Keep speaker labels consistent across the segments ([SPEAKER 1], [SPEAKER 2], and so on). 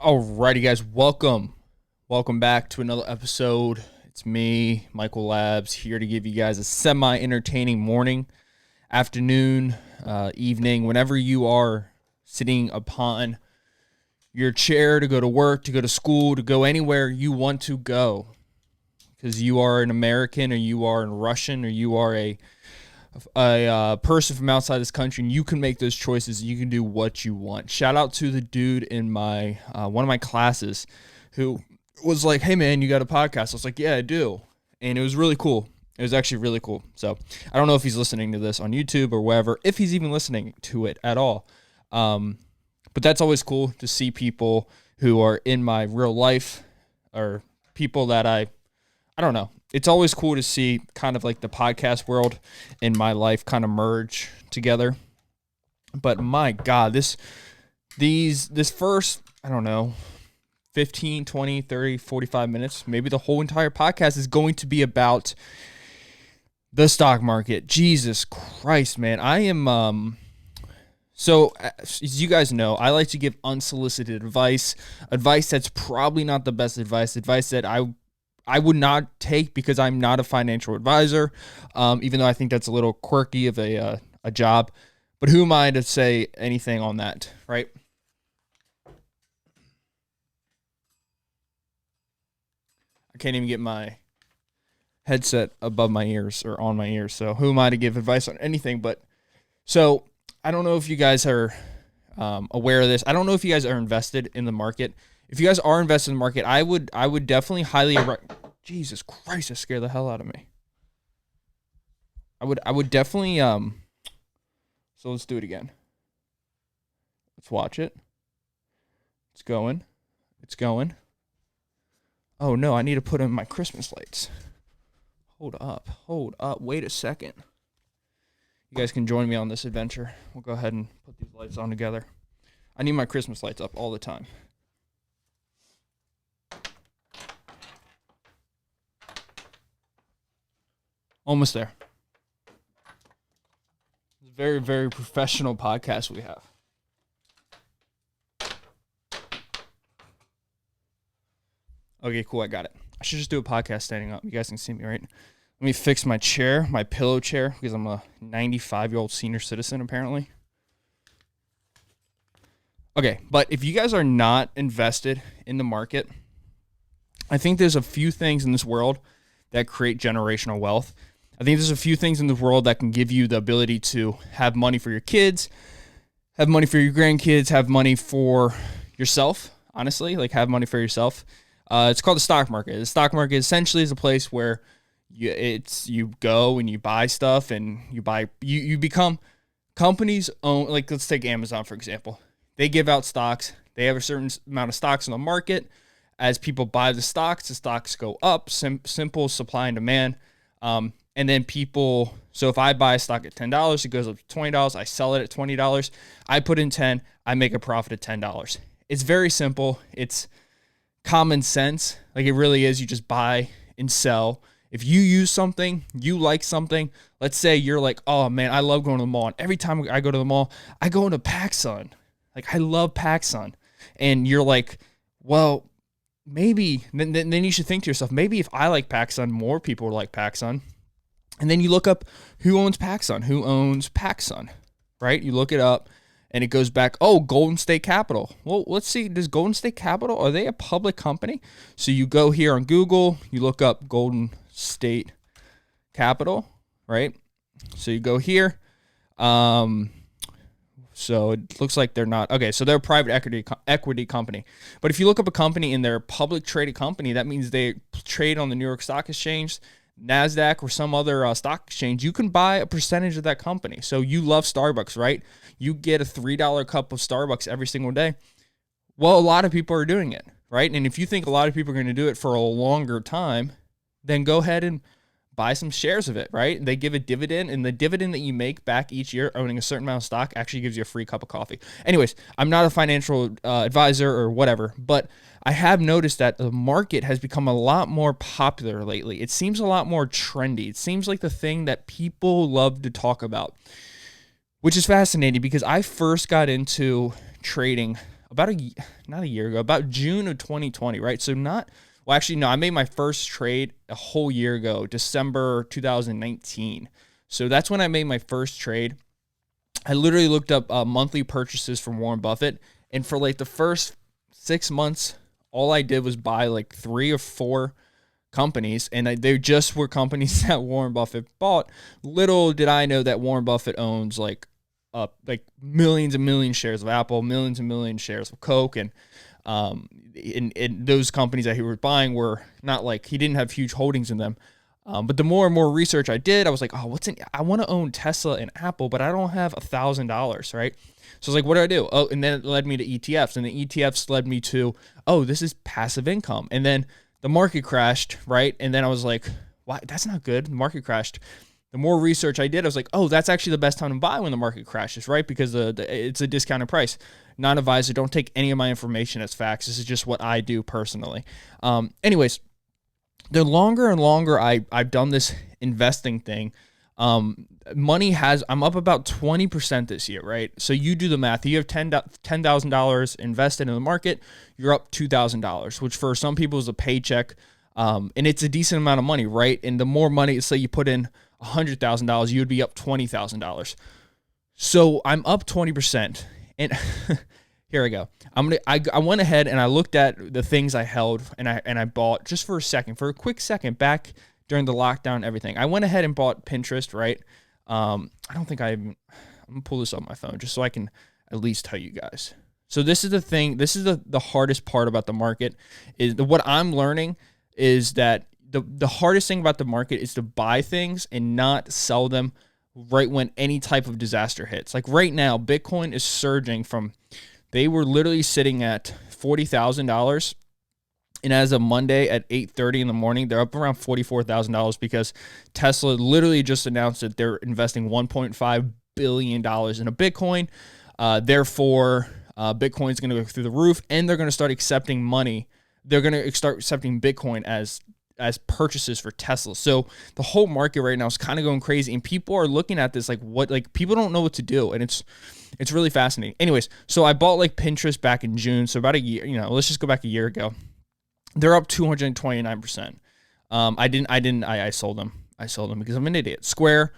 [SPEAKER 1] Alrighty, guys, welcome back to another episode. It's me, Michael Labs, here to give you guys a semi-entertaining morning, afternoon, evening, whenever you are sitting upon your chair to go to work, to go to school, to go anywhere you want to go, because you are an American, or you are a Russian, or you are a person from outside this country, and you can make those choices. You can do what you want. Shout out to the dude in my one of my classes who was like, "Hey man, you got a podcast?" I was like, "Yeah, I do," and it was really cool. It was actually really cool. So I don't know if he's listening to this on YouTube or wherever, if he's even listening to it at all. But that's always cool to see people who are in my real life, or people that I don't know. It's always cool to see kind of like the podcast world in my life kind of merge together. But my God, this first, I don't know, 15, 20, 30, 45 minutes, maybe the whole entire podcast is going to be about the stock market. Jesus Christ, man. I am, so as you guys know, I like to give unsolicited advice that's probably not the best advice that I would not take, because I'm not a financial advisor, even though I think that's a little quirky of a job. But who am I to say anything on that, right? I can't even get my headset above my ears or on my ears, so who am I to give advice on anything? But so I don't know if you guys are aware of this. I don't know if you guys are invested in the market. If you guys are invested in the market, I would definitely highly Jesus Christ, that scared the hell out of me. I would definitely so let's do it again. Let's watch it. It's going. Oh no, I need to put in my Christmas lights. Hold up. Wait a second. You guys can join me on this adventure. We'll go ahead and put these lights on together. I need my Christmas lights up all the time. Almost there. It's a very, very professional podcast we have. Okay, cool. I got it. I should just do a podcast standing up. You guys can see me, right? Let me fix my chair, my pillow chair, because I'm a 95-year-old senior citizen, apparently. Okay, but if you guys are not invested in the market, I think there's a few things in this world that create generational wealth. I think there's a few things in the world that can give you the ability to have money for your kids, have money for your grandkids, have money for yourself, honestly, like have money for yourself. It's called the stock market. The stock market essentially is a place where you go and you buy stuff, and you become companies own. Like, let's take Amazon, for example. They give out stocks. They have a certain amount of stocks in the market. As people buy the stocks go up. Simple supply and demand. And then people, so if I buy a stock at $10, it goes up to $20. I sell it at $20. I put in 10, I make a profit of $10. It's very simple. It's common sense. Like, it really is. You just buy and sell. If you use something, you like something, let's say you're like, "Oh man, I love going to the mall. And every time I go to the mall, I go into PacSun. Like, I love PacSun." And you're like, well, maybe, then you should think to yourself, maybe if I like PacSun, more people will like PacSun. And then you look up who owns PacSun, right? You look it up, and it goes back, oh, Golden State Capital. Well, let's see, does Golden State Capital, are they a public company? So you go here on Google, you look up Golden State Capital, right? So you go here. So it looks like they're not. Okay, so they're a private equity company. But if you look up a company and they're a public traded company, that means they trade on the New York Stock Exchange, NASDAQ, or some other stock exchange. You can buy a percentage of that company. So you love Starbucks, right? You get a $3 cup of Starbucks every single day. Well, a lot of people are doing it, right? And if you think a lot of people are going to do it for a longer time, then go ahead and buy some shares of it, right? They give a dividend, and the dividend that you make back each year owning a certain amount of stock actually gives you a free cup of coffee. Anyways, I'm not a financial advisor or whatever, but I have noticed that the market has become a lot more popular lately. It seems a lot more trendy. It seems like the thing that people love to talk about, which is fascinating because I first got into trading not a year ago, about June of 2020, right? So well, actually, no, I made my first trade a whole year ago, December 2019. So that's when I made my first trade. I literally looked up monthly purchases from Warren Buffett. And for like the first 6 months, all I did was buy like 3 or 4 companies. And they just were companies that Warren Buffett bought. Little did I know that Warren Buffett owns like millions and millions shares of Apple, millions and millions shares of Coke. And in those companies that he was buying were not like, he didn't have huge holdings in them. But the more and more research I did, I was like, oh, I want to own Tesla and Apple, but I don't have $1,000, right? So I was like, what do? Oh, and then it led me to ETFs, and the ETFs led me to, oh, this is passive income. And then the market crashed, right? And then I was like, why? That's not good. The market crashed. The more research I did, I was like, oh, that's actually the best time to buy when the market crashes, right? Because it's a discounted price. Non-advisor, don't take any of my information as facts. This is just what I do personally. Anyways, the longer and longer I've done this investing thing, I'm up about 20% this year, right? So you do the math. You have $10,000 invested in the market, you're up $2,000, which for some people is a paycheck. And it's a decent amount of money, right? And the more money, say you put in $100,000, you would be up $20,000. So I'm up 20%. And here I go. I went ahead and I looked at the things I held and I bought just for a quick second back during the lockdown and everything. I went ahead and bought Pinterest, right? I'm gonna pull this up on my phone just so I can at least tell you guys. So this is the thing. This is the hardest part about the market is what I'm learning is that the hardest thing about the market is to buy things and not sell them right when any type of disaster hits. Like right now, Bitcoin is surging they were literally sitting at $40,000. And as of Monday at 8:30 in the morning, they're up around $44,000 because Tesla literally just announced that they're investing $1.5 billion in a Bitcoin. Therefore, Bitcoin is going to go through the roof and they're going to start accepting money. They're going to start accepting Bitcoin as purchases for Tesla. So the whole market right now is kind of going crazy and people are looking at this like people don't know what to do. And it's really fascinating. Anyways, so I bought like Pinterest back in June. So about a year, let's just go back a year ago. They're up 229%. I sold them. I sold them because I'm an idiot. Square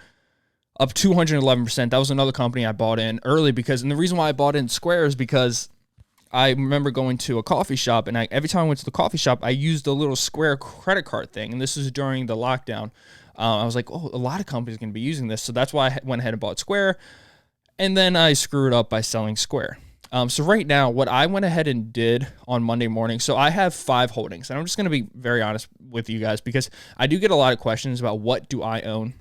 [SPEAKER 1] up 211%. That was another company I bought in early and the reason why I bought in Square is because I remember going to a coffee shop and every time I went to the coffee shop, I used a little Square credit card thing. And this was during the lockdown. I was like, oh, a lot of companies are going to be using this. So that's why I went ahead and bought Square. And then I screwed up by selling Square. So right now, what I went ahead and did on Monday morning, so I have 5 holdings, and I'm just going to be very honest with you guys because I do get a lot of questions about what do I own,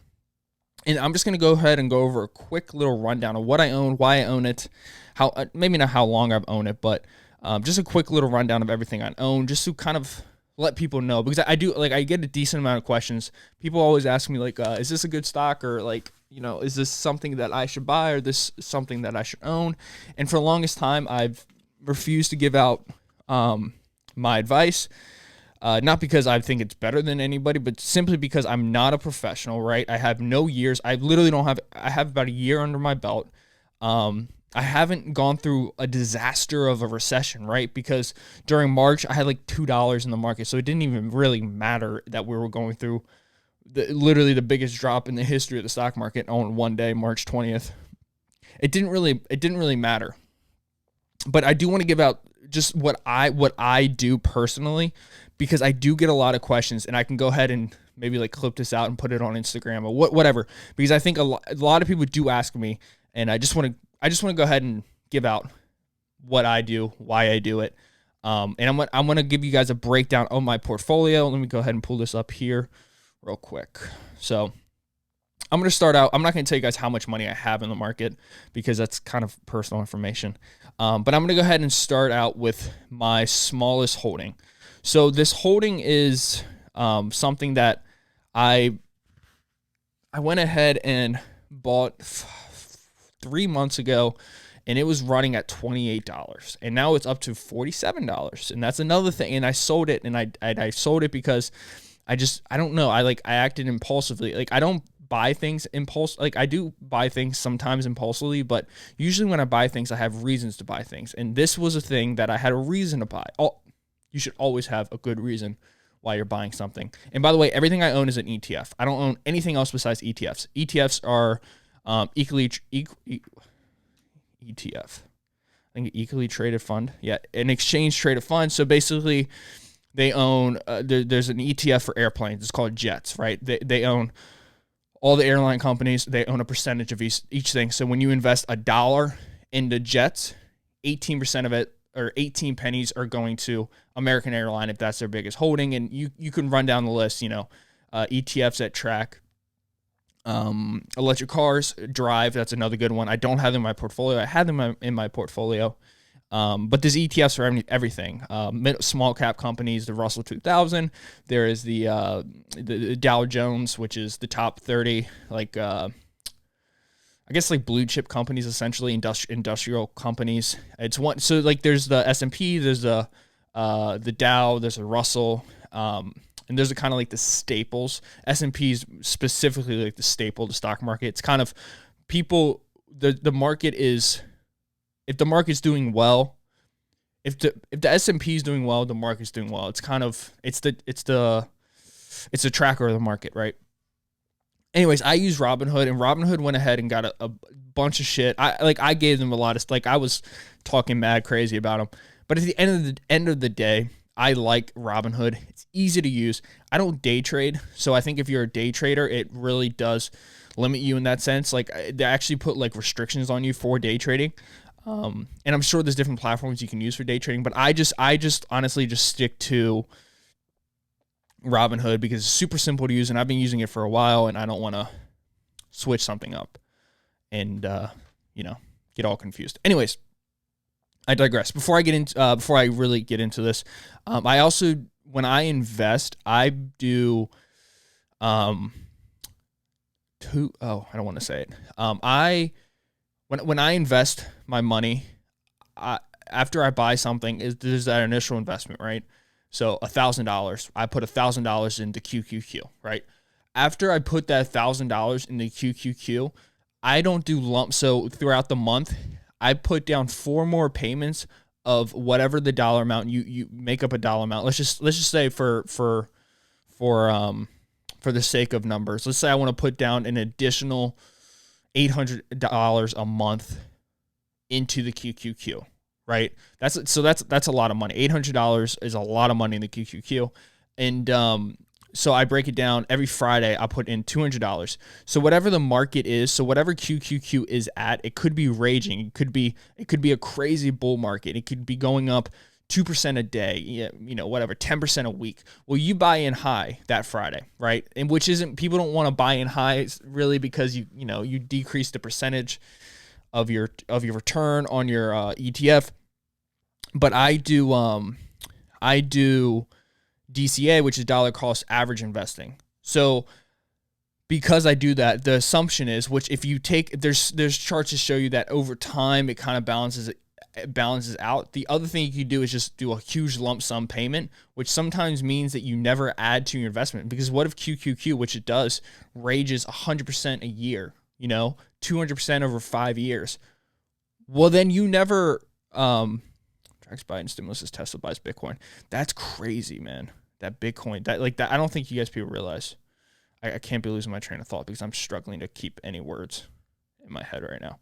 [SPEAKER 1] and I'm just going to go ahead and go over a quick little rundown of what I own, why I own it, how maybe not how long I've owned it, but just a quick little rundown of everything I own, just to kind of let people know because I get a decent amount of questions. People always ask me is this a good stock or is this something that I should buy or this something that I should own? And for the longest time, I've refused to give out my advice, not because I think it's better than anybody, but simply because I'm not a professional, right? I have no years. I have about a year under my belt. I haven't gone through a disaster of a recession, right? Because during March, I had like $2 in the market. So it didn't even really matter that we were going through literally the biggest drop in the history of the stock market on one day, March 20th. It didn't really matter. But I do want to give out just what I do personally, because I do get a lot of questions and I can go ahead and maybe clip this out and put it on Instagram or whatever, because I think a lot of people do ask me, and I just want to go ahead and give out what I do, why I do it. And I'm going to give you guys a breakdown of my portfolio. Let me go ahead and pull this up here real quick. So I'm going to start out. I'm not going to tell you guys how much money I have in the market because that's kind of personal information. But I'm going to go ahead and start out with my smallest holding. So this holding is something that I went ahead and bought 3 months ago, and it was running at $28, and now it's up to $47. And that's another thing. And I sold it, and I sold it because I don't know. I acted impulsively. I don't buy things like I do buy things sometimes impulsively, but usually when I buy things, I have reasons to buy things. And this was a thing that I had a reason to buy. You should always have a good reason why you're buying something. And by the way, everything I own is an ETF. I don't own anything else besides ETFs. ETFs are ETF. I think equally traded fund. Yeah, an exchange traded fund. So basically, they own. There's an ETF for airplanes. It's called Jets, right? They own all the airline companies. They own a percentage of each thing. So when you invest $1 into Jets, 18% of it, or 18 pennies, are going to American Airline if that's their biggest holding. And you can run down the list. ETFs that track electric cars, Drive. That's another good one. I don't have them in my portfolio. I had them in my portfolio. But there's ETFs for everything. Small cap companies, the Russell 2000. There is the Dow Jones, which is the top 30, I guess like blue chip companies, essentially industrial companies. It's one. So like there's the S&P, there's the Dow, there's a Russell, and there's a kind of like the staples. S&P is specifically like the staple, the stock market. It's kind of the market is, if the market's doing well, if the S&P is doing well, the market's doing well. It's kind of, it's the tracker of the market, right? Anyways, I use Robinhood, and Robinhood went ahead and got a bunch of shit. I gave them a lot of, I was talking mad crazy about them. But at the end of the day, I like Robinhood. It's easy to use. I don't day trade, so I think if you're a day trader, it really does limit you in that sense. Like they actually put like restrictions on you for day trading. And I'm sure there's different platforms you can use for day trading, but I just honestly just stick to Robinhood because it's super simple to use, and I've been using it for a while, and I don't want to switch something up and get all confused. Anyways, I digress. Before I really get into this, I also, when I invest, I do I don't want to say it. When I invest my money, after I buy something, there's that initial investment, right? So $1,000, I put $1,000 into QQQ, right? After I put that $1,000 into QQQ, I don't do lumps. So throughout the month, I put down 4 more payments of whatever the dollar amount you make up a dollar amount. Let's just say for the sake of numbers, let's say I want to put down an additional $800 a month into the QQQ, right? That's a lot of money. $800 is a lot of money in the QQQ. And so I break it down every Friday. I put in $200. So whatever the market is, so whatever QQQ is at, it could be raging. It could be a crazy bull market. It could be going up 2% a day, whatever, 10% a week. Well, you buy in high that Friday, right? And which isn't, people don't want to buy in high really because you decrease the percentage of your return on your ETF. But I do DCA, which is dollar cost average investing. So because I do that, the assumption is, which if you take, there's charts to show you that over time it kind of balances out. The other thing you can do is just do a huge lump sum payment, which sometimes means that you never add to your investment. Because what if QQQ, which it does, rages 100% a year, 200% over 5 years? Well, then you never, tracks Biden stimulus is Tesla buys Bitcoin. That's crazy, man. That Bitcoin, that I don't think you guys people realize. I can't be losing my train of thought because I'm struggling to keep any words in my head right now.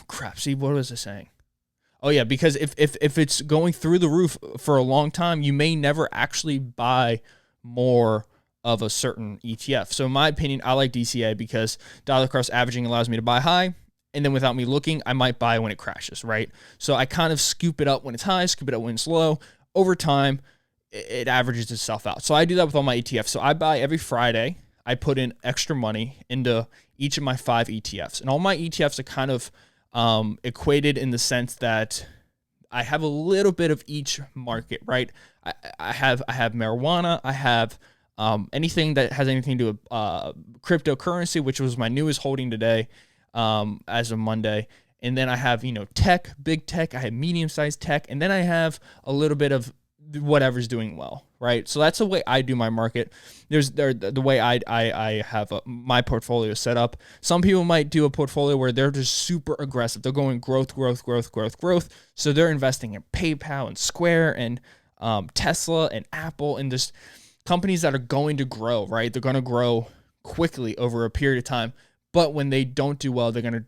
[SPEAKER 1] Crap. See, what was I saying? Oh yeah, because if it's going through the roof for a long time, you may never actually buy more of a certain ETF. So in my opinion, I like DCA because dollar cost averaging allows me to buy high, and then without me looking, I might buy when it crashes, right? So I kind of scoop it up when it's high, scoop it up when it's low. Over time, it averages itself out. So I do that with all my ETFs. So I buy every Friday. I put in extra money into each of my 5 ETFs. And all my ETFs are kind of equated in the sense that I have a little bit of each market, right? I have marijuana. I have anything that has anything to do with cryptocurrency, which was my newest holding today as of Monday. And then I have, tech, big tech. I have medium-sized tech. And then I have a little bit of whatever's doing well, right? So that's the way I do my market. The way I have my portfolio set up. Some people might do a portfolio where they're just super aggressive. They're going growth. So they're investing in PayPal and Square and Tesla and Apple and just companies that are going to grow, right? They're going to grow quickly over a period of time. But when they don't do well, they're gonna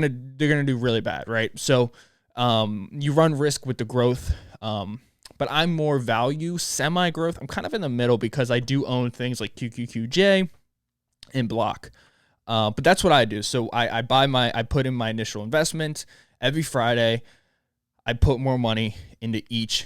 [SPEAKER 1] do really bad, right? So you run risk with the growth. But I'm more value, semi-growth. I'm kind of in the middle because I do own things like QQQJ and Block. But that's what I do. So I put in my initial investment every Friday. I put more money into each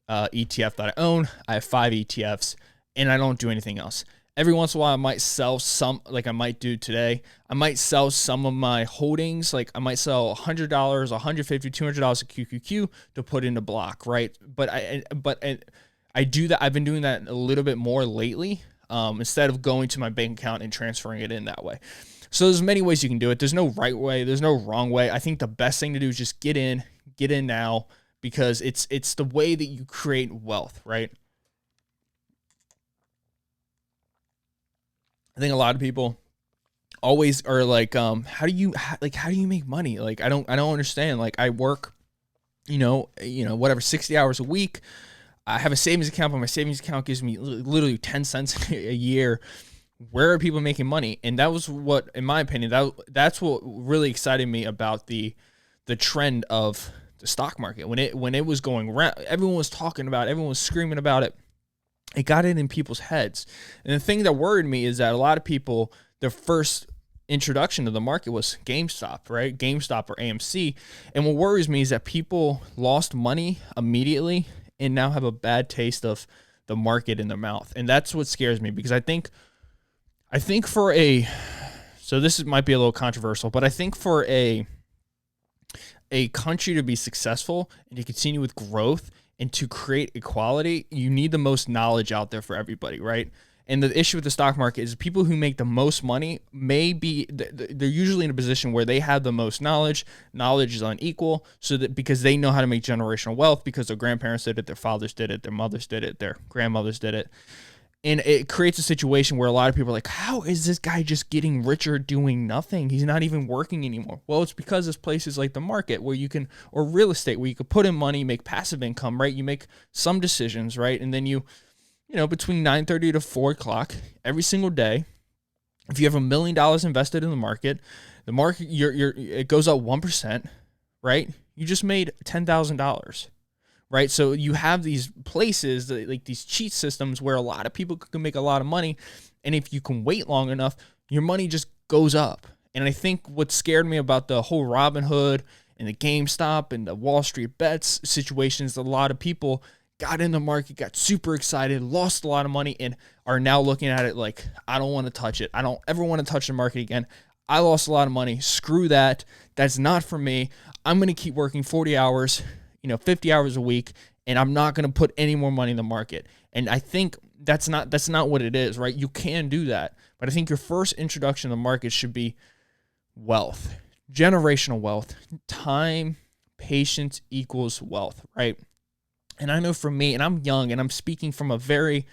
[SPEAKER 1] ETF that I own. I have 5 ETFs, and I don't do anything else. Every once in a while, I might sell some, like I might do today. I might sell some of my holdings. Like I might sell $100, $150, $200 of QQQ to put into Block, right? But I do that. I've been doing that a little bit more lately, instead of going to my bank account and transferring it in that way. So there's many ways you can do it. There's no right way. There's no wrong way. I think the best thing to do is just get in now, because it's the way that you create wealth, right? I think a lot of people always are like, how do you make money? Like, I don't understand. Like, I work, whatever, 60 hours a week. I have a savings account, but my savings account gives me literally 10 cents a year. Where are people making money? And that was what, in my opinion, that's what really excited me about the trend of the stock market. When it was going around, everyone was talking about it, everyone was screaming about it. It got it in people's heads. And the thing that worried me is that a lot of people, their first introduction to the market was GameStop, right? GameStop or AMC. And what worries me is that people lost money immediately and now have a bad taste of the market in their mouth. And that's what scares me, because I think so this might be a little controversial, but I think for a country to be successful and to continue with growth and to create equality, you need the most knowledge out there for everybody, right? And the issue with the stock market is people who make the most money they're usually in a position where they have the most knowledge. Knowledge is unequal, so that because they know how to make generational wealth, because their grandparents did it, their fathers did it, their mothers did it, their grandmothers did it. And it creates a situation where a lot of people are like, how is this guy just getting richer doing nothing? He's not even working anymore. Well, it's because there's places like the market or real estate, where you could put in money, make passive income, right? You make some decisions, right? And then between 9:30 to 4 o'clock every single day, if you have $1 million invested in the market it goes up 1%, right? You just made $10,000. Right. So you have these places like these cheat systems where a lot of people can make a lot of money. And if you can wait long enough, your money just goes up. And I think what scared me about the whole Robinhood and the GameStop and the Wall Street bets situations, a lot of people got in the market, got super excited, lost a lot of money, and are now looking at it like, I don't want to touch it. I don't ever want to touch the market again. I lost a lot of money. Screw that. That's not for me. I'm going to keep working 40 hours. 50 hours a week, and I'm not going to put any more money in the market. And I think that's not what it is, right? You can do that. But I think your first introduction to the market should be wealth, generational wealth. Time, patience equals wealth, right? And I know for me, and I'm young, and I'm speaking from a very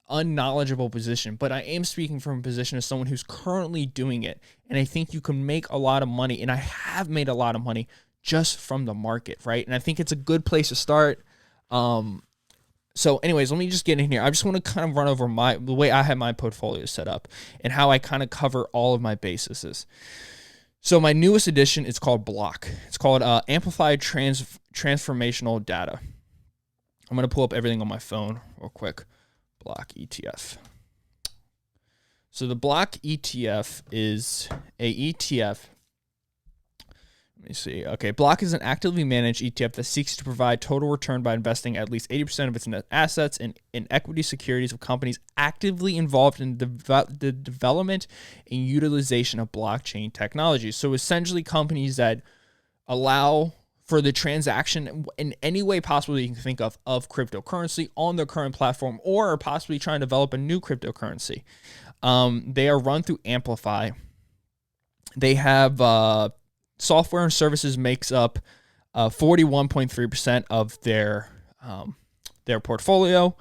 [SPEAKER 1] unknowledgeable position, but I am speaking from a position as someone who's currently doing it. And I think you can make a lot of money, and I have made a lot of money just from the market, right? And I think it's a good place to start. So anyways, let me just get in here. I just want to kind of run over the way I have my portfolio set up and how I kind of cover all of my bases. So my newest edition is called Block. It's called Amplified Transformational Data. I'm going to pull up everything on my phone real quick. Block ETF. So the Block ETF is a ETF. Let me see. Okay, Block is an actively managed ETF that seeks to provide total return by investing at least 80% of its net assets in equity securities of companies actively involved in the development and utilization of blockchain technology. So essentially companies that allow for the transaction in any way possible that you can think of cryptocurrency on their current platform, or are possibly trying to develop a new cryptocurrency. They are run through Amplify. They have software and services makes up 41.3% of their their portfolio.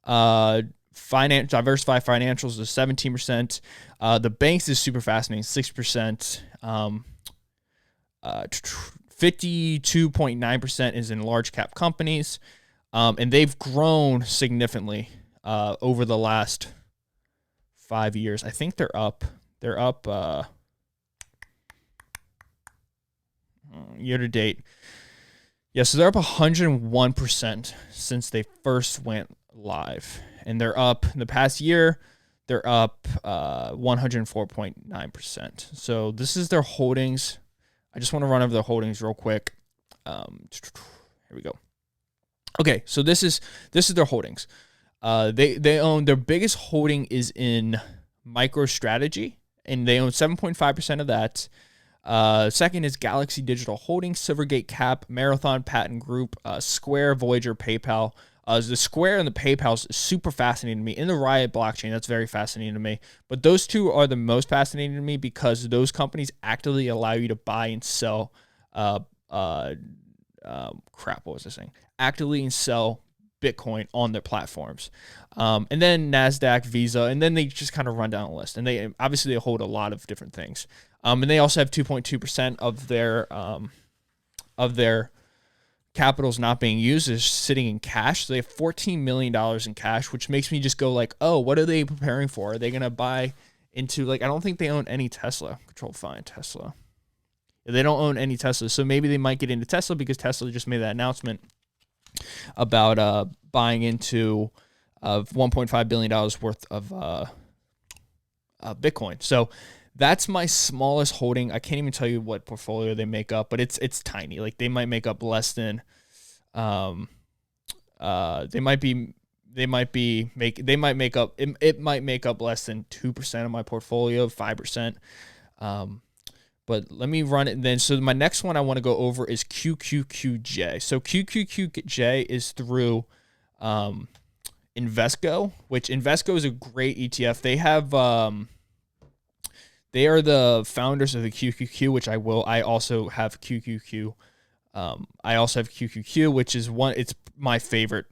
[SPEAKER 1] Diversified financials is 17%. The banks is super fascinating, 6%. 52.9% is in large cap companies. And they've grown significantly over the last 5 years. I think they're up. They're up year to date. Yeah, so they're up 101% since they first went live. And they're up in the past year, they're up 104.9%. So this is their holdings. I just want to run over their holdings real quick. Here we go. Okay, so this is their holdings. They own, their biggest holding is in MicroStrategy, and they own 7.5% of that. Second is Galaxy Digital Holdings, Silvergate Cap, Marathon Patent Group, Square, Voyager, PayPal. The Square and the PayPal is super fascinating to me. In the Riot blockchain, that's very fascinating to me. But those two are the most fascinating to me because those companies actively allow you to buy and sell. What was I saying? Actively and sell Bitcoin on their platforms. And then NASDAQ, Visa, and then they just kind of run down a list. And they obviously hold a lot of different things. And they also have 2.2% of their capitals not being used is sitting in cash. So they have $14 million in cash, which makes me just go like, oh, what are they preparing for? Are they going to buy into, like, I don't think they own any Tesla. Control find Tesla. They don't own any Tesla. So maybe they might get into Tesla because Tesla just made that announcement about buying into $1.5 billion worth of Bitcoin. So that's my smallest holding. I can't even tell you what portfolio they make up, but it's tiny. Like they might make up less than it might make up less than 2% of my portfolio, 5%. But let me run it then. So my next one I want to go over is QQQJ. So QQQJ is through Invesco, which Invesco is a great ETF. They have they are the founders of the QQQ, which I also have QQQ. I also have QQQ, which is it's my favorite.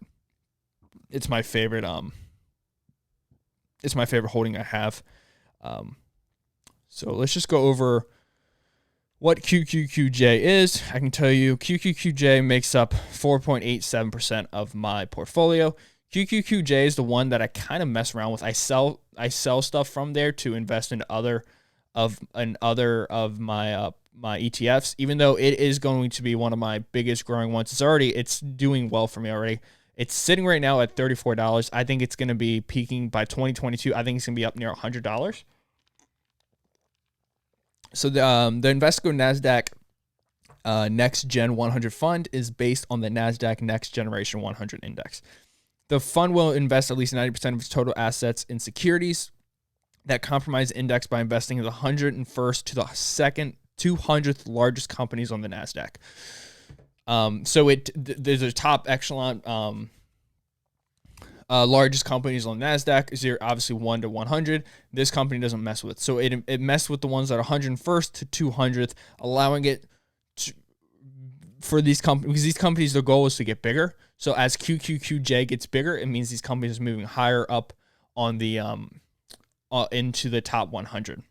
[SPEAKER 1] It's my favorite holding I have. So let's just go over what QQQJ is. I can tell you QQQJ makes up 4.87% of my portfolio. QQQJ is the one that I kind of mess around with. I sell stuff from there to invest in other of my ETFs, even though it is going to be one of my biggest growing ones. It's doing well for me already. It's sitting right now at $34. I think it's going to be peaking by 2022. I think it's going to be up near $100. So the Invesco NASDAQ Next Gen 100 fund is based on the NASDAQ Next Generation 100 index. The fund will invest at least 90% of its total assets in securities that compromise the index by investing in the 101st to the 200th largest companies on the NASDAQ. So there's a top echelon largest companies on NASDAQ. Is obviously 1 to 100. This company doesn't mess with. So it messes with the ones that are 101st to 200th, allowing it for these companies, because these companies, their goal is to get bigger. So as QQQJ gets bigger, it means these companies are moving higher up on the into the top 100.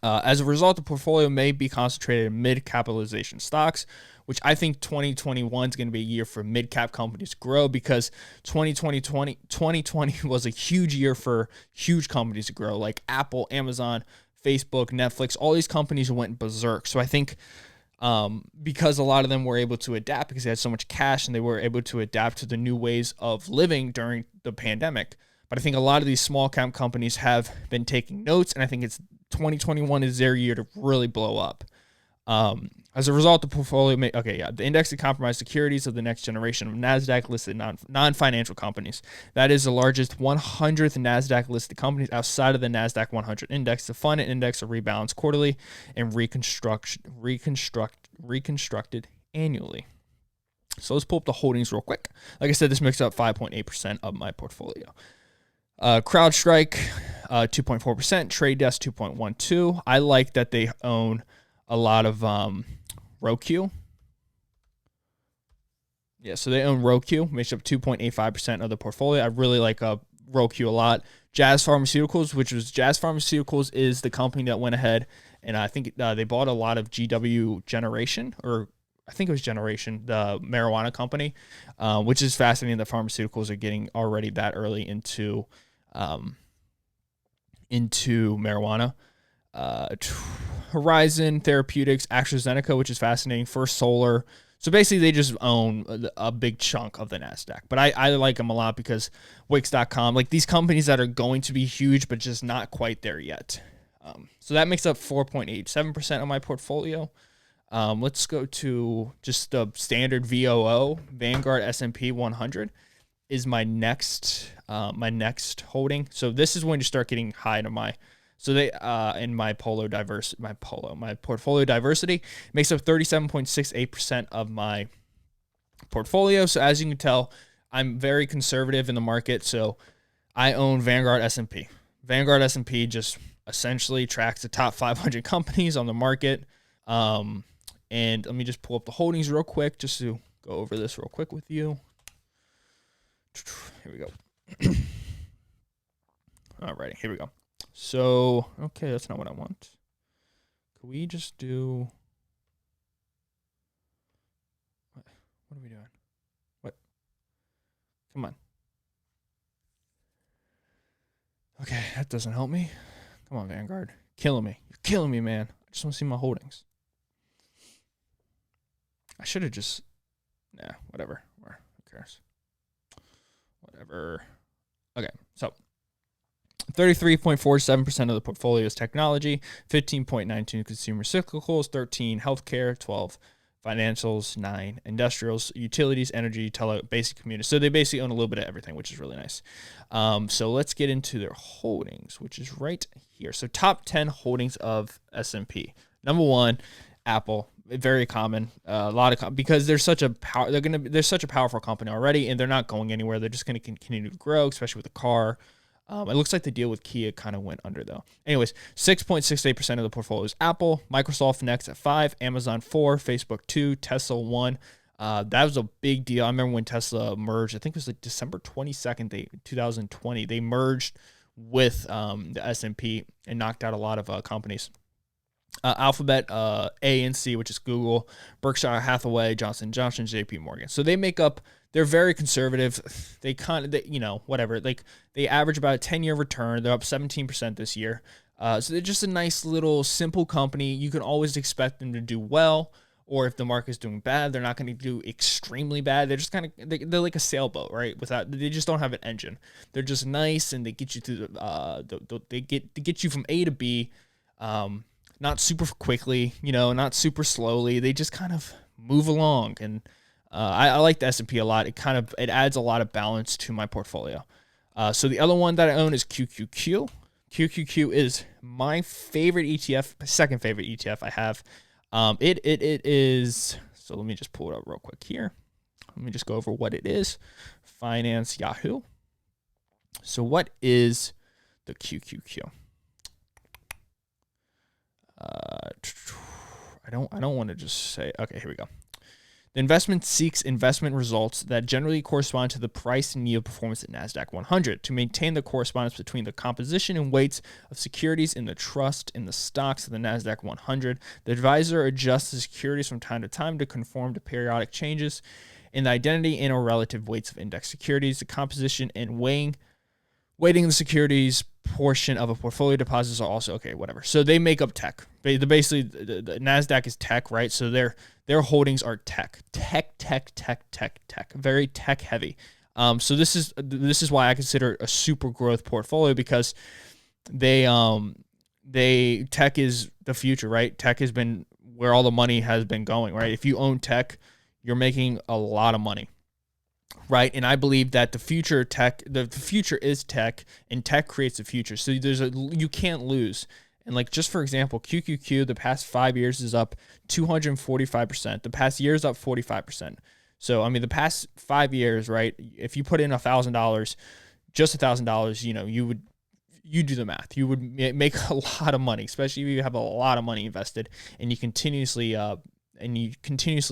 [SPEAKER 1] As a result, the portfolio may be concentrated in mid-capitalization stocks, which I think 2021 is going to be a year for mid-cap companies to grow, because 2020 was a huge year for huge companies to grow, like Apple, Amazon, Facebook, Netflix. All these companies went berserk. So I think because a lot of them were able to adapt because they had so much cash and they were able to adapt to the new ways of living during the pandemic. But I think a lot of these small cap companies have been taking notes, and I think 2021 is their year to really blow up. As a result, the portfolio the index to compromised securities of the next generation of NASDAQ listed non-financial companies. That is the largest 100th NASDAQ listed companies outside of the NASDAQ 100 index. The fund and index are rebalanced quarterly and reconstructed annually. So let's pull up the holdings real quick. Like I said, this makes up 5.8% of my portfolio. CrowdStrike, 2.4%. Trade Desk, 2.12%. I like that they own a lot of Roku. Yeah, so they own Roku, makes up 2.85% of the portfolio. I really like Roku a lot. Jazz Pharmaceuticals, Jazz Pharmaceuticals is the company that went ahead and I think they bought a lot of GW Generation, or I think it was Generation, the marijuana company, which is fascinating that pharmaceuticals are getting already that early into marijuana. Horizon Therapeutics, AstraZeneca, which is fascinating. First Solar. So basically, they just own a big chunk of the NASDAQ. But I like them a lot because Wix.com, like these companies that are going to be huge, but just not quite there yet. So that makes up 4.87% of my portfolio. Let's go to just the standard VOO, Vanguard Sp 100 is my next holding. So this is when you start getting high into my. So they in my portfolio diversity makes up 37.68% of my portfolio. So as you can tell, I'm very conservative in the market. So I own Vanguard Sp. Vanguard Sp just essentially tracks the top 500 companies on the market. And let me just pull up the holdings real quick just to go over this real quick with you. Here we go. Alrighty, here we go. So, okay, that's not what I want. Can we just do... What are we doing? What? Come on. Okay, that doesn't help me. Come on, Vanguard. Killing me. You're killing me, man. I just want to see my holdings. I should have just... Nah, whatever. Who cares? Whatever. Okay, so... 33.47% of the portfolio is technology, 15.92 consumer cyclicals, 13 healthcare, 12 financials, 9 industrials, utilities, energy, basic communities. So they basically own a little bit of everything, which is really nice. So let's get into their holdings, which is right here. So top 10 holdings of S&P. Number 1, Apple. Very common. Because they're such a powerful company already, and they're not going anywhere. They're just going to continue to grow, especially with the car. It looks like the deal with Kia kind of went under, though. Anyways, 6.68% of the portfolio is Apple. Microsoft next at 5, Amazon 4, Facebook 2, Tesla 1. That was a big deal. I remember when Tesla merged. I think it was like December 22nd, 2020. They merged with the S&P and knocked out a lot of companies. Alphabet, A and C, which is Google, Berkshire Hathaway, Johnson & Johnson, JP Morgan. So they make up... They're very conservative. They whatever. Like they average about a 10-year return. They're up 17% this year. So they're just a nice little simple company. You can always expect them to do well, or if the market's doing bad, they're not going to do extremely bad. They're just they're like a sailboat, right? They just don't have an engine. They're just nice, and they get you through they get you from A to B, not super quickly, not super slowly. They just kind of move along, and I like the S&P a lot. It adds a lot of balance to my portfolio. So the other one that I own is QQQ. QQQ is my favorite ETF, second favorite ETF I have. It is, so let me just pull it up real quick here. Let me just go over what it is. Finance Yahoo. So what is the QQQ? I don't want to just say, okay, here we go. The investment seeks investment results that generally correspond to the price and yield performance at NASDAQ 100 to maintain the correspondence between the composition and weights of securities in the trust in the stocks of the NASDAQ 100. The advisor adjusts the securities from time to time to conform to periodic changes in the identity and or relative weights of index securities. The composition and weighting the securities portion of a portfolio deposits are also okay, whatever. So they make up tech. Basically, the NASDAQ is tech, right? So their holdings are tech, very tech heavy. So this is why I consider it a super growth portfolio, because tech is the future, right? Tech has been where all the money has been going, right? If you own tech, you're making a lot of money. Right, and I believe that the future is tech, and tech creates the future. So you can't lose. And like, just for example, QQQ, the past 5 years is up 245%. The past year is up 45%. So I mean, the past 5 years, right? If you put in $1,000, just $1,000, you do the math. You would make a lot of money, especially if you have a lot of money invested and you continuously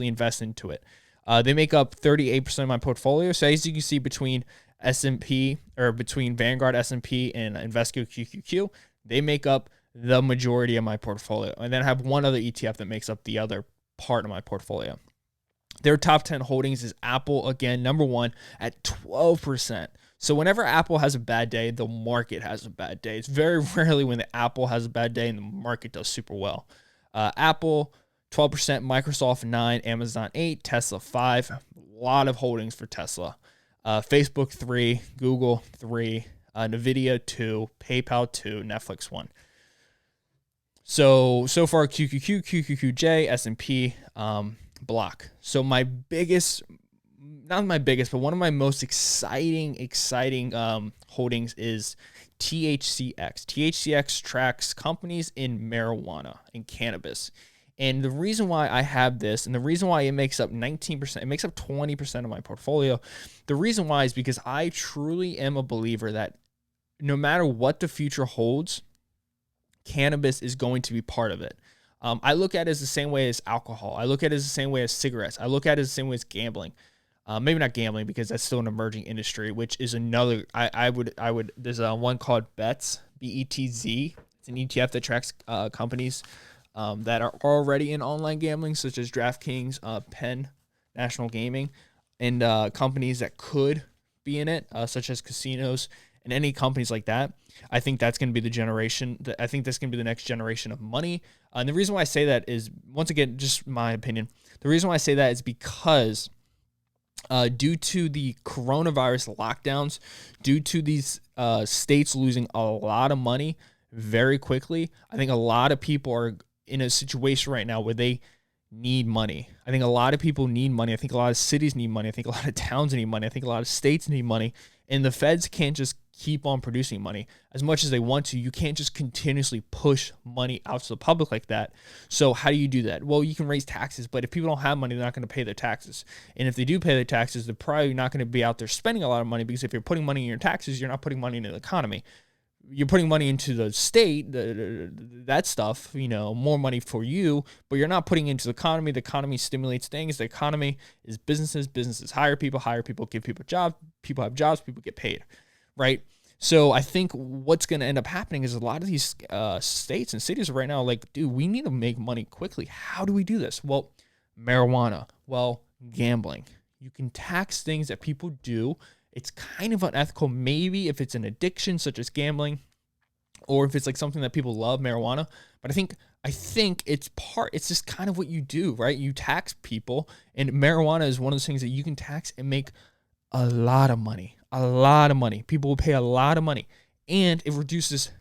[SPEAKER 1] invest into it. They make up 38% of my portfolio. So as you can see, between S&P, or between Vanguard Sp and Invesco QQQ, they make up the majority of my portfolio. And then I have one other ETF that makes up the other part of my portfolio. Their top 10 holdings is Apple, again, number one at 12%. So whenever Apple has a bad day, the market has a bad day. It's very rarely when the Apple has a bad day and the market does super well. Apple, 12%, Microsoft 9%, Amazon 8%, Tesla 5%. A lot of holdings for Tesla. Facebook 3%, Google 3%, Nvidia 2%, PayPal 2%, Netflix 1%. So far QQQ, QQQJ, S&P, block. So my biggest, not my biggest, but one of my most exciting holdings is THCX. THCX tracks companies in marijuana and cannabis. And the reason why I have this, and the reason why it makes up 19%, it makes up 20% of my portfolio, the reason why is because I truly am a believer that no matter what the future holds, cannabis is going to be part of it. I look at it as the same way as alcohol. I look at it as the same way as cigarettes. I look at it as the same way as gambling. Maybe not gambling because that's still an emerging industry, which is another. I would. There's one called BETZ, BETZ. It's an ETF that tracks companies that are already in online gambling, such as DraftKings, Penn, National Gaming, and companies that could be in it, such as casinos and any companies like that. I think that's going to be the generation. I think that's going to be the next generation of money. And the reason why I say that is, once again, just my opinion. The reason why I say that is because due to the coronavirus lockdowns, due to these states losing a lot of money very quickly, I think a lot of people are in a situation right now where they need money. I think a lot of people need money. I think a lot of cities need money. I think a lot of towns need money. I think a lot of states need money. And the feds can't just keep on producing money as much as they want to. You can't just continuously push money out to the public like that. So how do you do that? Well, you can raise taxes, but if people don't have money, they're not going to pay their taxes. And if they do pay their taxes, they're probably not going to be out there spending a lot of money, because if you're putting money in your taxes, you're not putting money into the economy. You're putting money into the state, that stuff, more money for you, but you're not putting into the economy. The economy stimulates things. The economy is businesses. Businesses hire people, give people jobs. People have jobs, people get paid, right? So I think what's going to end up happening is a lot of these states and cities right now are like, dude, we need to make money quickly. How do we do this? Well, marijuana. Well, gambling. You can tax things that people do. It's kind of unethical, maybe if it's an addiction such as gambling, or if it's like something that people love, marijuana. But I think it's just kind of what you do, right? You tax people, and marijuana is one of those things that you can tax and make a lot of money. People will pay a lot of money, and it reduces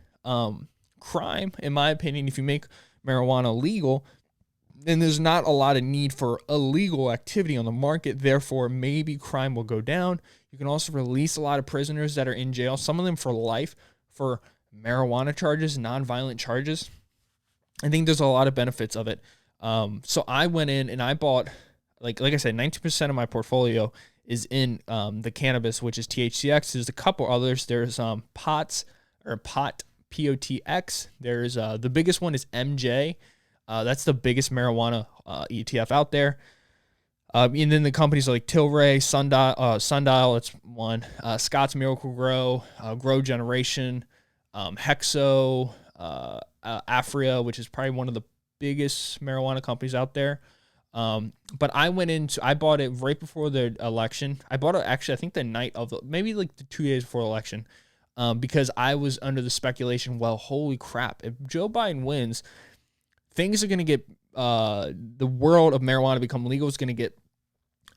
[SPEAKER 1] crime, in my opinion. If you make marijuana legal, then there's not a lot of need for illegal activity on the market. Therefore, maybe crime will go down. You can also release a lot of prisoners that are in jail, some of them for life, for marijuana charges, nonviolent charges. I think there's a lot of benefits of it. So I went in and I bought, like I said, 19% of my portfolio is in the cannabis, which is THCX. There's a couple others. There's POTS, or POT, POTX. There's the biggest one is MJ. That's the biggest marijuana ETF out there. And then the companies like Tilray, Sundial, that's one. Scott's Miracle Grow, Grow Generation, Hexo, Afria, which is probably one of the biggest marijuana companies out there. But I bought it right before the election. I bought it actually, I think the night of maybe like the 2 days before election, because I was under the speculation, well, holy crap, if Joe Biden wins, things are going to get, the world of marijuana become legal.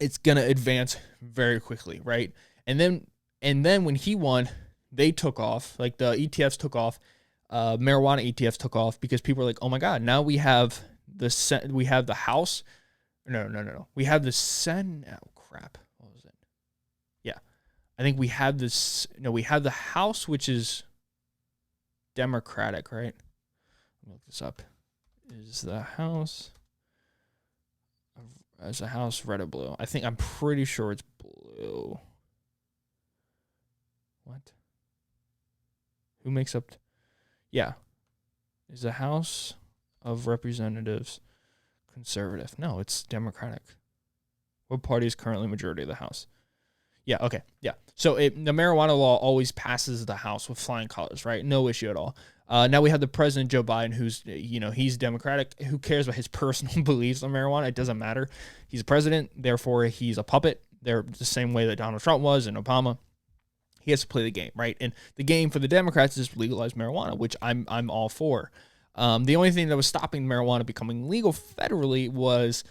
[SPEAKER 1] It's going to advance very quickly, right? And then when he won, they took off, like the ETFs took off, marijuana ETFs took off, because people were like, oh my God, now we have the House. No. We have the Senate. Oh crap. What was it? Yeah. I think we have this. No, we have the House, which is Democratic, right? Let me look this up. Is the House red or blue? I'm pretty sure it's blue. What? Who makes up? Yeah. Is the House of Representatives conservative? No, it's Democratic. What party is currently majority of the House? Yeah, okay, yeah. So the marijuana law always passes the House with flying colors, right? No issue at all. Now we have the president, Joe Biden, who's, he's Democratic. Who cares about his personal beliefs on marijuana? It doesn't matter. He's a president, therefore he's a puppet. They're the same way that Donald Trump was and Obama. He has to play the game, right? And the game for the Democrats is legalize marijuana, which I'm all for. The only thing that was stopping marijuana becoming legal federally was,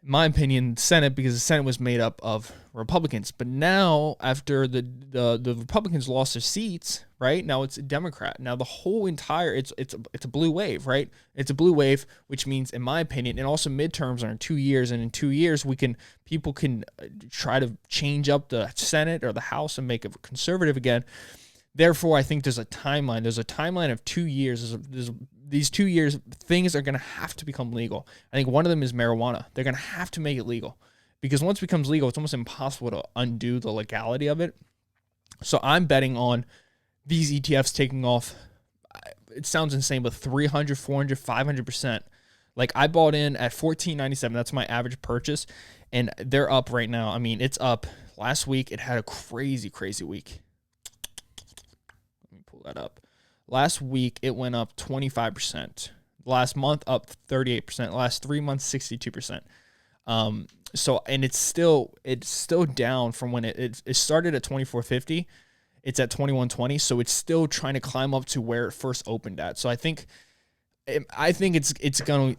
[SPEAKER 1] in my opinion, the Senate, because the Senate was made up of Republicans. But now, after the Republicans lost their seats, right? Now it's a Democrat. Now the whole entire it's a blue wave, right? It's a blue wave, which means, in my opinion, and also midterms are in 2 years, and in 2 years people can try to change up the Senate or the House and make it conservative again. Therefore, I think there's a timeline. There's a timeline of 2 years. These 2 years, things are going to have to become legal. I think one of them is marijuana. They're going to have to make it legal, because once it becomes legal, it's almost impossible to undo the legality of it. So I'm betting on these ETFs taking off. It sounds insane, but 300, 400, 500%. Like, I bought in at $14.97. That's my average purchase, and they're up right now. I mean, it's up. Last week, it had a crazy, crazy week. Let me pull that up. Last week, it went up 25%. Last month, up 38%. Last 3 months, 62%. So, and it's still down from when it started at 24.50. It's at 21.20. So it's still trying to climb up to where it first opened at. So I think it's going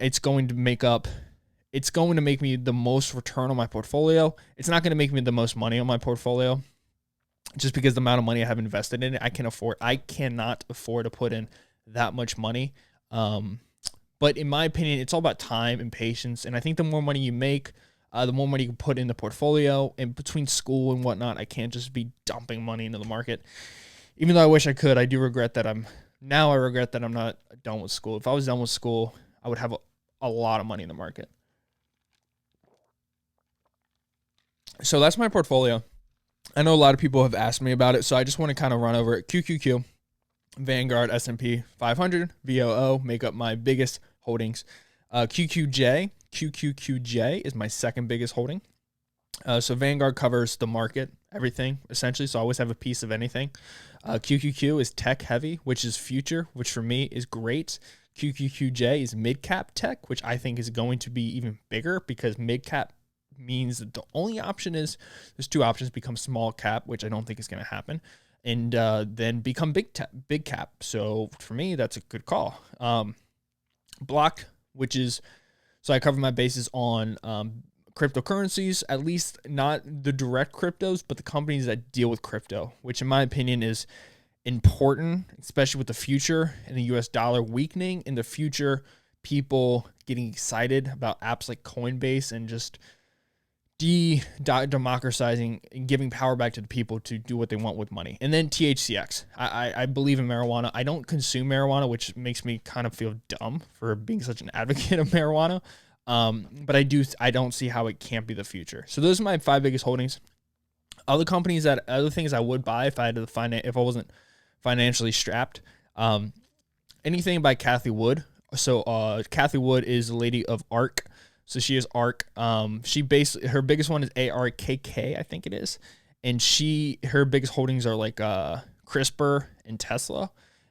[SPEAKER 1] to make me the most return on my portfolio. It's not going to make me the most money on my portfolio, just because the amount of money I have invested in it. I cannot afford to put in that much money. But in my opinion, it's all about time and patience. And I think the more money you make, the more money you can put in the portfolio. And between school and whatnot, I can't just be dumping money into the market. Even though I wish I could, I regret that I'm not done with school. If I was done with school, I would have a lot of money in the market. So that's my portfolio. I know a lot of people have asked me about it, so I just want to kind of run over it. QQQ, Vanguard Sp 500, VOO make up my biggest holdings. QQJ is my second biggest holding. So Vanguard covers the market, everything, essentially, so I always have a piece of anything. QQQ is tech heavy, which is future, which for me is great. QQQJ is mid-cap tech, which I think is going to be even bigger, because mid-cap means that the only option is, there's two options: become small cap, which I don't think is going to happen, and then become big cap. So for me, that's a good call. Block, so I cover my bases on cryptocurrencies, at least not the direct cryptos, but the companies that deal with crypto, which in my opinion is important, especially with the future and the US dollar weakening. In the future, people getting excited about apps like Coinbase and just democratizing and giving power back to the people to do what they want with money. And then THCX. I believe in marijuana. I don't consume marijuana, which makes me kind of feel dumb for being such an advocate of marijuana. But I don't see how it can't be the future. So those are my 5 biggest holdings. Other things I would buy if I wasn't financially strapped. Anything by Cathie Wood. So Cathie Wood is the lady of ARK. So she is ARK. Her biggest one is ARKK, I think it is. And her biggest holdings are like CRISPR and Tesla,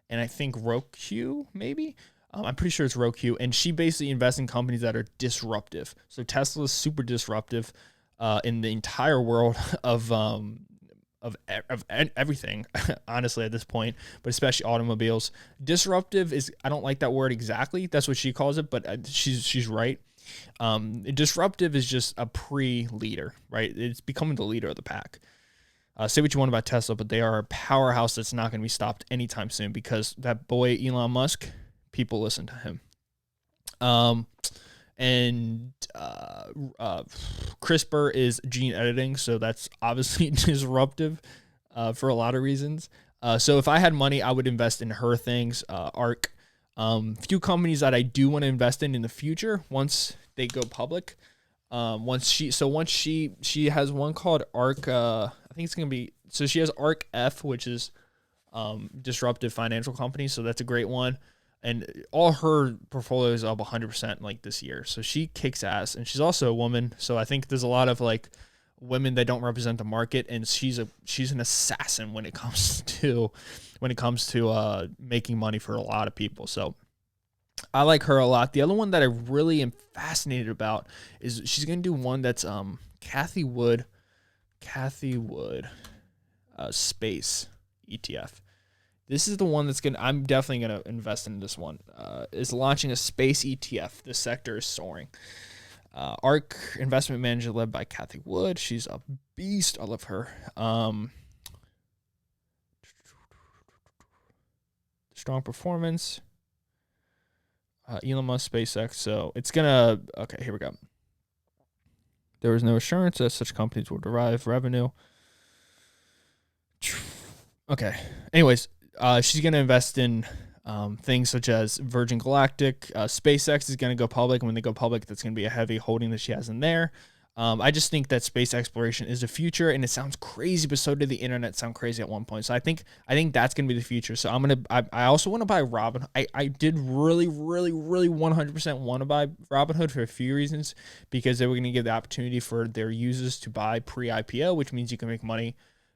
[SPEAKER 1] and I think Roku, maybe. I'm pretty sure it's Roku. And she basically invests in companies that are disruptive. So Tesla is super disruptive in the entire world of everything, honestly, at this point, but especially automobiles. Disruptive is, I don't like that word exactly. That's what she calls it, but she's right. Disruptive is just a pre-leader, right? It's becoming the leader of the pack. Say what you want about Tesla, but they are a powerhouse that's not going to be stopped anytime soon, because that boy Elon Musk, people listen to him. And CRISPR is gene editing, so that's obviously disruptive for a lot of reasons. So if I had money, I would invest in her things. ARK. Few companies that I do want to invest in the future once they go public. Once she has one called ARK. I think it's gonna be, so she has ARK F, which is disruptive financial company. So that's a great one. And all her portfolio is up 100% like this year. So she kicks ass, and she's also a woman. So I think there's a lot of like women that don't represent the market, and she's an assassin when it comes to making money for a lot of people. So I like her a lot. The other one that I really am fascinated about is she's gonna do one that's Cathie Wood space ETF. This is the one I'm definitely gonna invest in this one. Is launching a space ETF. The sector is soaring. ARK investment manager led by Cathie Wood. She's a beast. I love her. Strong performance. Elon Musk, SpaceX. So it's gonna. Okay, here we go. There is no assurance that such companies will derive revenue. Okay. Anyways, she's going to invest in things such as Virgin Galactic. SpaceX is going to go public. And when they go public, that's going to be a heavy holding that she has in there. I just think that space exploration is the future, and it sounds crazy, but so did the internet sound crazy at one point. So I think that's going to be the future. So I also want to buy Robin. I did really 100% want to buy Robinhood for a few reasons, because they were going to give the opportunity for their users to buy pre-IPO, which means you can make money.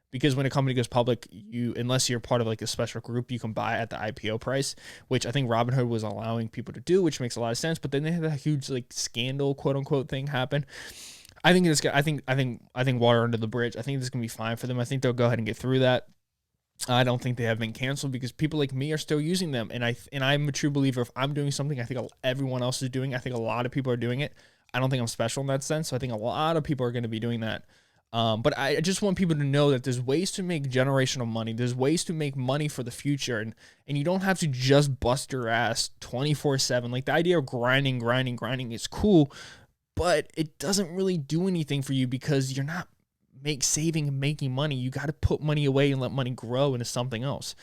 [SPEAKER 1] Because when a company goes public, unless you're part of like a special group, you can buy at the IPO price, which I think Robinhood was allowing people to do, which makes a lot of sense. But then they had a huge like scandal, quote unquote, thing happen. I think water under the bridge. I think this is gonna be fine for them. I think they'll go ahead and get through that. I don't think they have been canceled because people like me are still using them, and I'm a true believer. If I'm doing something, I think everyone else is doing. I think a lot of people are doing it. I don't think I'm special in that sense. So I think a lot of people are going to be doing that. But I just want people to know that there's ways to make generational money. There's ways to make money for the future. And you don't have to just bust your ass 24/7. Like the idea of grinding is cool, but it doesn't really do anything for you because you're not saving and making money. You got to put money away and let money grow into something else.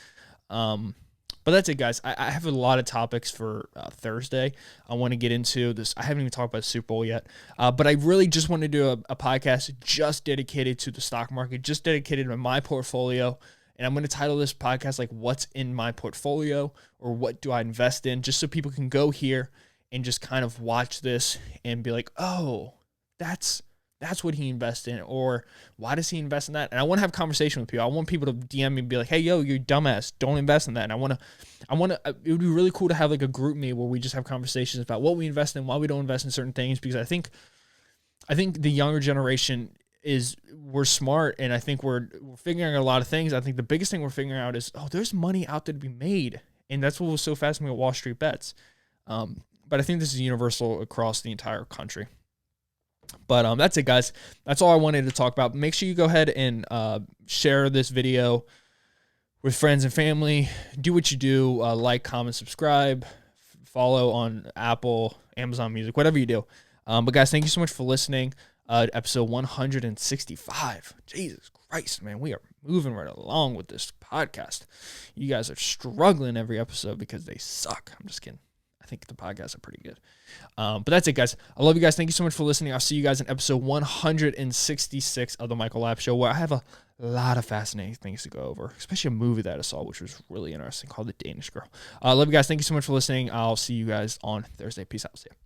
[SPEAKER 1] But that's it, guys. I have a lot of topics for Thursday. I want to get into this. I haven't even talked about Super Bowl yet. But I really just want to do a podcast just dedicated to the stock market, just dedicated to my portfolio. And I'm going to title this podcast like What's in My Portfolio, or What Do I Invest In, just so people can go here and just kind of watch this and be like, oh, that's what he invests in, or why does he invest in that? And I want to have a conversation with people. I want people to DM me and be like, hey, yo, you're dumbass. Don't invest in that. And I want to, it would be really cool to have like a group me where we just have conversations about what we invest in, why we don't invest in certain things, because I think the younger generation we're smart, and I think we're figuring out a lot of things. I think the biggest thing we're figuring out is, there's money out there to be made. And that's what was so fascinating with Wall Street Bets. But I think this is universal across the entire country. But that's it, guys. That's all I wanted to talk about. Make sure you go ahead and share this video with friends and family. Do what you do. Like, comment, subscribe. Follow on Apple, Amazon Music, whatever you do. But, guys, thank you so much for listening. Episode 165. Jesus Christ, man. We are moving right along with this podcast. You guys are struggling every episode because they suck. I'm just kidding. I think the podcasts are pretty good. But that's it, guys. I love you guys. Thank you so much for listening. I'll see you guys in episode 166 of the Michael Lab Show, where I have a lot of fascinating things to go over, especially a movie that I saw, which was really interesting, called The Danish Girl. I love you guys. Thank you so much for listening. I'll see you guys on Thursday. Peace out. See ya.